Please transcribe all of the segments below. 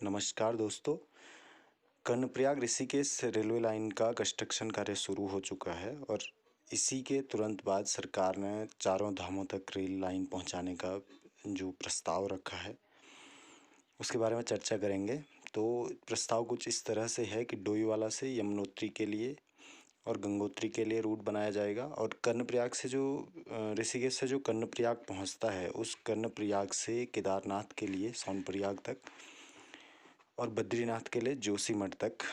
नमस्कार दोस्तों। Karnaprayag Rishikesh railway line का कंस्ट्रक्शन कार्य शुरू हो चुका है और इसी के तुरंत बाद सरकार ने चारों धामों तक रेल लाइन पहुंचाने का जो प्रस्ताव रखा है उसके बारे में चर्चा करेंगे। तो प्रस्ताव कुछ इस तरह से है कि डोईवाला से यमुनोत्री के लिए और गंगोत्री के लिए रूट बनाया जाएगा और कर्णप्रयाग से जो ऋषिकेश से जो कर्णप्रयाग पहुंचता है उस कर्णप्रयाग से केदारनाथ के लिए सोनप्रयाग तक और बद्रीनाथ के लिए जोशीमठ तक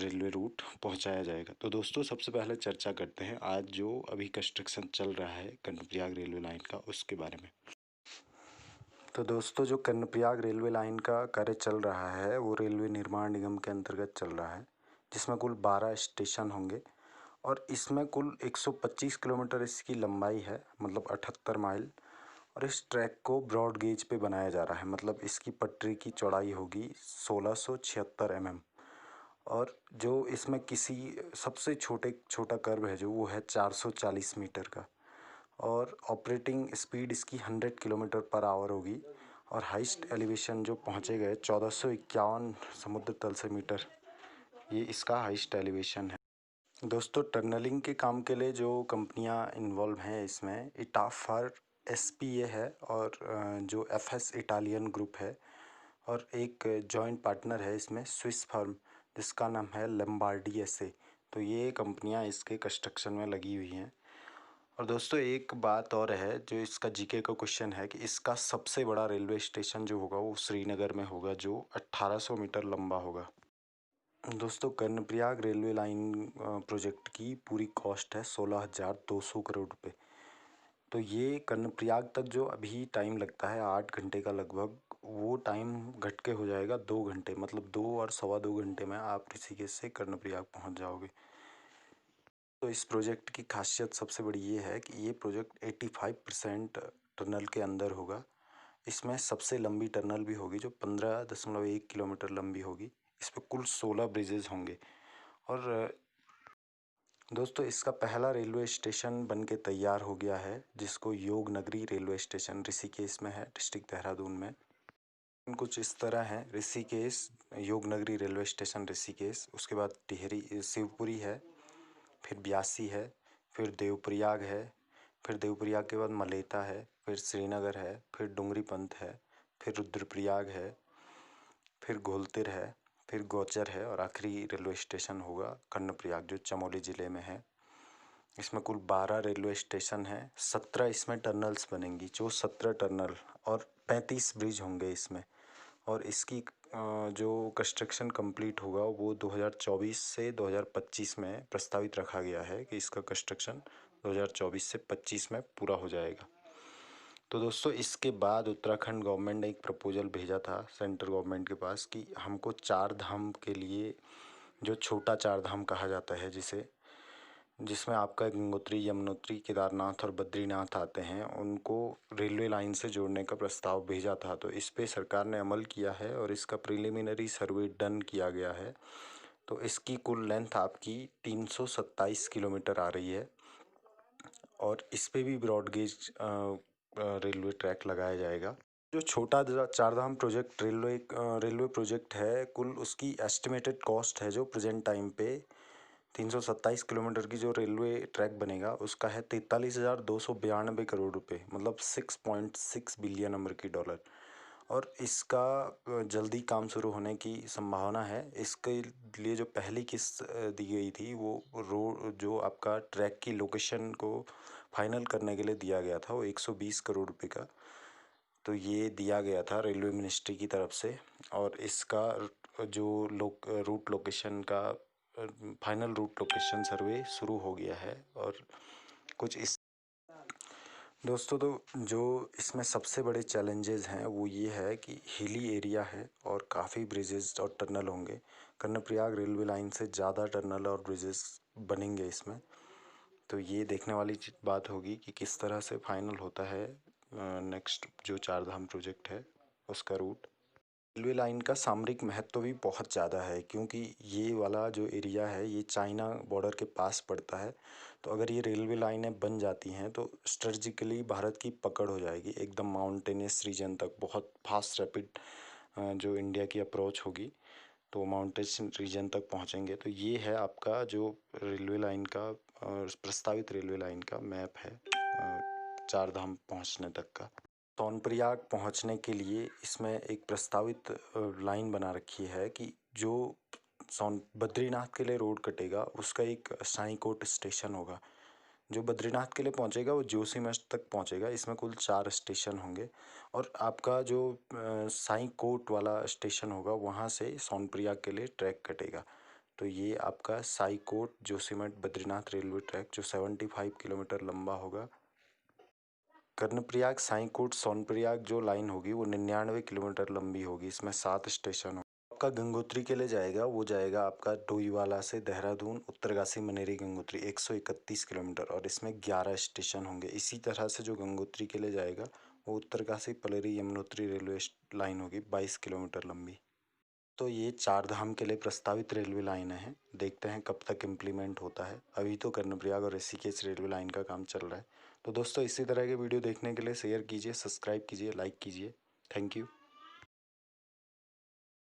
रेलवे रूट पहुंचाया जाएगा। तो दोस्तों सबसे पहले चर्चा करते हैं आज जो अभी कंस्ट्रक्शन चल रहा है कर्णप्रयाग रेलवे लाइन का उसके बारे में। तो दोस्तों जो कर्णप्रयाग रेलवे लाइन का कार्य चल रहा है वो रेलवे निर्माण निगम के अंतर्गत चल रहा है, जिसमें कुल 12 स्टेशन होंगे और इसमें कुल 125 किलोमीटर इसकी लंबाई है, मतलब 78 माइल। और इस ट्रैक को ब्रॉड गेज पे बनाया जा रहा है, मतलब इसकी पटरी की चौड़ाई होगी 1676 mm। और जो इसमें किसी सबसे छोटा कर्व है जो वो है 440 मीटर का और ऑपरेटिंग स्पीड इसकी 100 किलोमीटर पर आवर होगी और हाइस्ट एलिवेशन जो पहुँचे गए 1451 समुद्र तल से मीटर, ये इसका हाइस्ट एलिवेशन है। दोस्तों टनलिंग के काम के लिए जो कंपनियां इन्वॉल्व हैं इसमें इटाफार एसपीए है और जो एफएस इटालियन ग्रुप है और एक जॉइंट पार्टनर है इसमें स्विस फर्म जिसका नाम है लम्बार्डी एसए। तो ये कंपनियां इसके कंस्ट्रक्शन में लगी हुई हैं। और दोस्तों एक बात और है जो इसका जीके का क्वेश्चन है कि इसका सबसे बड़ा रेलवे स्टेशन जो होगा वो श्रीनगर में होगा जो 1800 मीटर लंबा होगा। दोस्तों कर्णप्रयाग रेलवे लाइन प्रोजेक्ट की पूरी कॉस्ट है 16,200 करोड़ रुपए। तो ये कर्णप्रयाग तक जो अभी टाइम लगता है 8 घंटे का लगभग, वो टाइम घट के हो जाएगा 2 घंटे, मतलब 2 और सवा 2 घंटे में आप ऋषिकेश से कर्णप्रयाग पहुंच जाओगे। तो इस प्रोजेक्ट की खासियत सबसे बड़ी ये है कि ये प्रोजेक्ट 85% टनल के अंदर होगा। इसमें सबसे लंबी टनल भी होगी जो 15.1 किलोमीटर लंबी होगी। इस पर कुल 16 ब्रिजेज होंगे। और दोस्तों इसका पहला रेलवे स्टेशन बन के तैयार हो गया है जिसको योग नगरी रेलवे स्टेशन ऋषिकेश में है, डिस्ट्रिक्ट देहरादून में। कुछ इस तरह है ऋषिकेश, योग नगरी रेलवे स्टेशन ऋषिकेश, उसके बाद टिहरी शिवपुरी है, फिर ब्यासी है, फिर देवप्रयाग है, फिर देवप्रयाग के बाद मलेता है, फिर श्रीनगर है, फिर डुंगरीपंत है, फिर रुद्रप्रयाग है, फिर घोलतिर है, फिर गौचर है और आखिरी रेलवे स्टेशन होगा कर्णप्रयाग जो चमोली ज़िले में है। इसमें कुल 12 रेलवे स्टेशन हैं, 17 इसमें टर्नल्स बनेंगी जो 17 टर्नल और 35 ब्रिज होंगे इसमें। और इसकी जो कंस्ट्रक्शन कंप्लीट होगा वो 2024 से 2025 में प्रस्तावित रखा गया है कि इसका कंस्ट्रक्शन 2024 से 25 में पूरा हो जाएगा। तो दोस्तों इसके बाद उत्तराखंड गवर्नमेंट ने एक प्रपोजल भेजा था सेंट्रल गवर्नमेंट के पास कि हमको चार धाम के लिए, जो छोटा चार धाम कहा जाता है जिसमें आपका गंगोत्री, यमुनोत्री, केदारनाथ और बद्रीनाथ आते हैं, उनको रेलवे लाइन से जोड़ने का प्रस्ताव भेजा था। तो इस पे सरकार ने अमल किया है और इसका प्रिलिमिनरी सर्वे डन किया गया है। तो इसकी कुल लेंथ आपकी 327 किलोमीटर आ रही है और इस पे भी ब्रॉड गेज रेलवे ट्रैक लगाया जाएगा। जो छोटा चारधाम प्रोजेक्ट रेलवे प्रोजेक्ट है, कुल उसकी एस्टिमेटेड कॉस्ट है जो प्रेजेंट टाइम पे 327 किलोमीटर की जो रेलवे ट्रैक बनेगा उसका है 43,292 करोड़ रुपए, मतलब 6.6 बिलियन अमेरिकी डॉलर। और इसका जल्दी काम शुरू होने की संभावना है। इसके लिए जो पहली किस्त दी गई थी वो रोड जो आपका ट्रैक की लोकेशन को फाइनल करने के लिए दिया गया था वो 120 करोड़ रुपए का, तो ये दिया गया था रेलवे मिनिस्ट्री की तरफ से। और इसका जो रूट लोकेशन का फाइनल रूट लोकेशन सर्वे शुरू हो गया है। और कुछ इस दोस्तों तो जो इसमें सबसे बड़े चैलेंजेस हैं वो ये है कि हिली एरिया है और काफ़ी ब्रिजेस और टनल होंगे। कर्णप्रयाग रेलवे लाइन से ज़्यादा टनल और ब्रिजेस बनेंगे इसमें। तो ये देखने वाली बात होगी कि किस तरह से फाइनल होता है नेक्स्ट जो चारधाम प्रोजेक्ट है उसका रूट। रेलवे लाइन का सामरिक महत्व भी बहुत ज़्यादा है क्योंकि ये वाला जो एरिया है ये चाइना बॉर्डर के पास पड़ता है। तो अगर ये रेलवे लाइनें बन जाती हैं तो स्ट्रेटजिकली भारत की पकड़ हो जाएगी एकदम माउंटेनियस रीजन तक, बहुत फास्ट रैपिड जो इंडिया की अप्रोच होगी तो माउंटेन्स रीजन तक पहुंचेंगे। तो ये है आपका जो रेलवे लाइन का प्रस्तावित रेलवे लाइन का मैप है चार धाम पहुंचने तक का। सोनप्रयाग पहुंचने के लिए इसमें एक प्रस्तावित लाइन बना रखी है कि जो बद्रीनाथ के लिए रोड कटेगा उसका एक साईकोट स्टेशन होगा। जो बद्रीनाथ के लिए पहुंचेगा वो जोशीमठ तक पहुंचेगा। इसमें कुल 4 स्टेशन होंगे और आपका जो साईकोट वाला स्टेशन होगा वहाँ से सोनप्रयाग के लिए ट्रैक कटेगा। तो ये आपका साईकोट जोशीमठ बद्रीनाथ रेलवे ट्रैक जो 75 किलोमीटर लंबा होगा। कर्णप्रयाग साईकोट सोनप्रयाग जो लाइन होगी वो 99 किलोमीटर लंबी होगी। इसमें 7 स्टेशन होंगे। आपका गंगोत्री के लिए जाएगा वो जाएगा आपका डोईवाला से देहरादून उत्तरकाशी मनेरी गंगोत्री 131 किलोमीटर और इसमें 11 स्टेशन होंगे। इसी तरह से जो गंगोत्री के लिए जाएगा वो उत्तरकाशी पलेरी यमुनोत्री रेलवे लाइन होगी 22 किलोमीटर लंबी। तो ये चार धाम के लिए प्रस्तावित रेलवे लाइन है। देखते हैं कब तक इम्प्लीमेंट होता है। अभी तो कर्णप्रयाग और ऋषिकेश रेलवे लाइन का काम चल रहा है। तो दोस्तों इसी तरह के वीडियो देखने के लिए शेयर कीजिए, सब्सक्राइब कीजिए, लाइक कीजिए। Thank you.